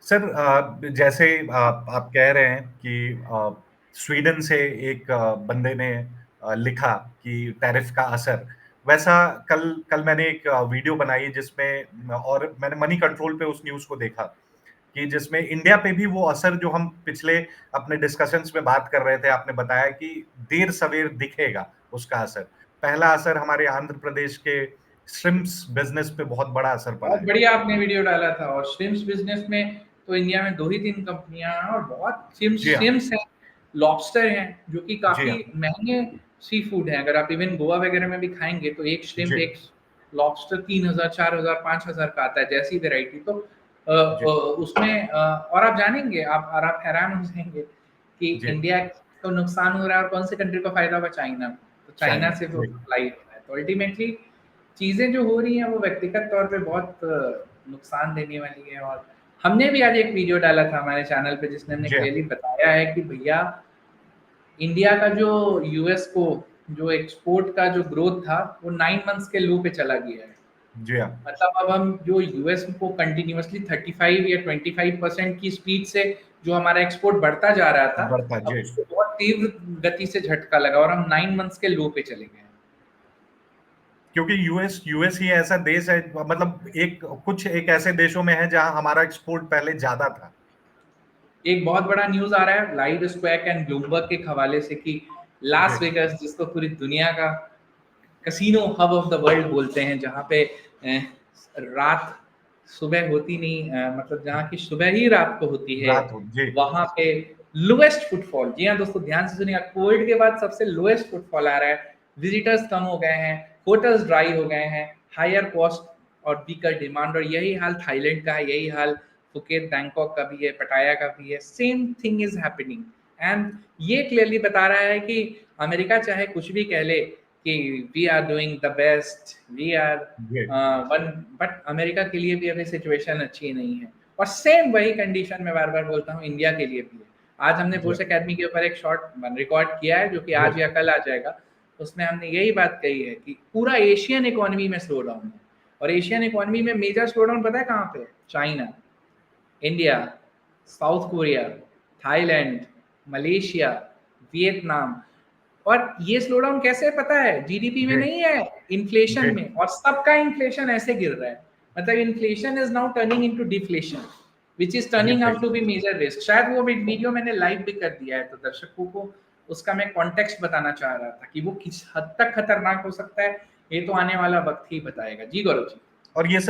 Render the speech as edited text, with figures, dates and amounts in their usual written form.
Sir जैसे आप कह रहे हैं कि स्वीडन से एक बंदे ने लिखा कि टैरिफ का असर, वैसा कल कल मैंने एक वीडियो बनाई जिसमें और मैंने मनी कंट्रोल पे उस न्यूज़ को देखा कि जिसमें इंडिया पे भी वो असर जो हम पिछले अपने डिस्कशंस में बात कर रहे थे, आपने बताया कि देर-सवेर दिखेगा उसका असर। पहला असर हमारे आंध्र प्रदेश के श्रिम्प्स बिज़नेस पे बहुत बड़ा असर पड़ा बहुत है। बढ़िया आपने वीडियो डाला था। और श्रिम्प्स बिजनेस में तो इंडिया में 2 ही 3 कंपनियां हैं और बहुत श्रिम्प्स जी हाँ। श्रिम्प्स हैं, लॉबस्टर हैं, जो कि जी काफ़ी हाँ। महँगे सी फूड हैं। अगर आप इवन गोवा वगैरह में भी खाएँगे तो एक श्रिम्प, जी। एक लॉबस्टर 3000, 4000, 5000 का आता है, जैसी वैरायटी। तो जी। उसमें और आप जानेंगे, आप हैरान हो जाएँगे कि जी। इंडिया को नुकसान हो रहा है और कौन सी कंट्री को फ़ायदा हुआ? चाइना को। तो चाइना चाइना, से वो जी। सप्लाई हो रहा है। तो अल्टीमेटली चीज़ें जो हो रही हैं वो व्यक्तिगत तौर पे बहुत नुकसान देने वाली है। और हमने भी आज एक वीडियो डाला था हमारे चैनल पे जिसमें हमने जी हाँ। क्लियरली बताया है कि भैया इंडिया का जो यूएस को जो एक्सपोर्ट का जो ग्रोथ था वो 9 मंथ्स के लो पे चला गया है। जी हाँ। मतलब अब हम जो यूएस को कंटिन्यूअसली 35 या 25% की स्पीड से जो हमारा एक्सपोर्ट बढ़ता जा रहा था, बढ़ता अब जी। उसको बहुत तीव्र गति से झटका लगा और हम 9 मंथ्स के लो पे चले गए हैं। क्योंकि यूएस यूएस ही ऐसा देश है मतलब एक ऐसे देशों में है जहां हमारा एक्सपोर्ट पहले ज्यादा था। एक बहुत बड़ा न्यूज़ आ रहा है लाइव स्क्वैक एंड ब्लूमबर्ग के हवाले से कि लास जी। वेगास, जिसको पूरी दुनिया का casino hub of the world बोलते हैं, जहाँ पे रात सुबह होती नहीं, मतलब जहाँ की सुबह ही रात को होती है, रात हो जी। वहाँ पे लोएस्ट फुटफॉल, जी हाँ दोस्तों ध्यान से सुनिए, कोविड के बाद सबसे लोएस्ट फुटफॉल आ रहा है। विजिटर्स कम हो गए हैं, होटल्स ड्राई हो गए हैं, हायर कॉस्ट और वीकर डिमांड। और यही हाल थाईलैंड का है, यही हाल फुकेत बैंकॉक का भी है, पटाया का भी है। Same thing is happening. And ये क्लियरली बता रहा है कि अमेरिका चाहे कुछ भी कह ले कि we are doing the best, we are G. One, but America के लिए भी अभी सिचुएशन अच्छी नहीं है। और सेम वही कंडीशन मैं बार बार बोलता हूँ इंडिया के लिए भी है। आज हमने जी। बुश एकेडमी के ऊपर एक शॉर्ट रिकॉर्ड किया है जो कि जी। आज या कल आ जाएगा। उसमें हमने यही बात कही है कि पूरा एशियन इकोनॉमी में स्लो डाउन है। और एशियन इकोनॉमी में मेजर स्लो डाउन पता है कहाँ पे? China, India, south Korea, Thailand, Malaysia, Vietnam. और ये स्लो डाउन कैसे है पता है? जीडीपी में जी। नहीं है, इन्फ्लेशन जी। में। और सबका इन्फ्लेशन ऐसे गिर रहा है। मतलब inflation is now turning into deflation, which is turning out to deflection. Be major risk. शायद वो वीडियो मैंने लाइव भी कर दिया है, तो दर्शकों को उसका मैं कॉन्टेक्स्ट बताना चाह रहा था कि वो किस हद तक खतरनाक हो सकता है, ये तो आने वाला वक्त ही बताएगा। जी गौरव जी। और ये